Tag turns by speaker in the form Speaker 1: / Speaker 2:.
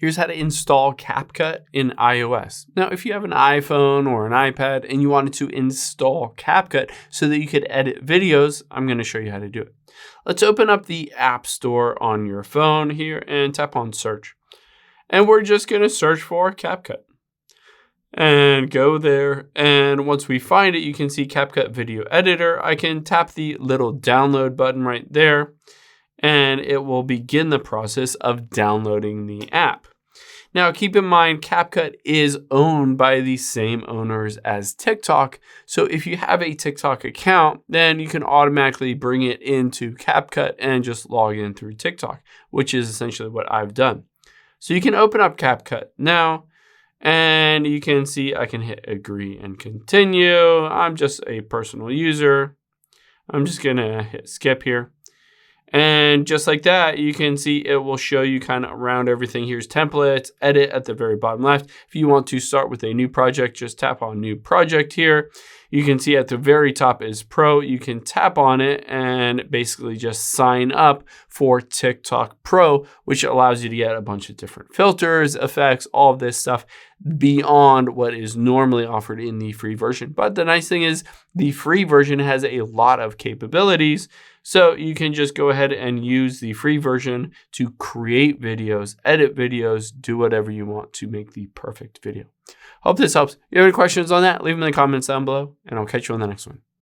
Speaker 1: Here's how to install CapCut in iOS. Now, if you have an iPhone or an iPad and you wanted to install CapCut so that you could edit videos, I'm going to show you how to do it. Let's open up the App Store on your phone here and tap on search. And we're just going to search for CapCut. And go there. And once we find it, you can see CapCut Video Editor. I can tap the little download button right there, and it will begin the process of downloading the app. Now, keep in mind, CapCut is owned by the same owners as TikTok. So if you have a TikTok account, then you can automatically bring it into CapCut and just log in through TikTok, which is essentially what I've done. So you can open up CapCut now, and you can see I can hit agree and continue. I'm just a personal user. I'm just gonna hit skip here. And just like that, you can see it will show you kind of around everything. Here's templates, edit at the very bottom left. If you want to start with a new project, just tap on new project here. You can see at the very top is Pro. You can tap on it and basically just sign up for TikTok Pro, which allows you to get a bunch of different filters, effects, all of this stuff beyond what is normally offered in the free version. But the nice thing is the free version has a lot of capabilities. So you can just go ahead and use the free version to create videos, edit videos, do whatever you want to make the perfect video. Hope this helps. If you have any questions on that, leave them in the comments down below, and I'll catch you on the next one.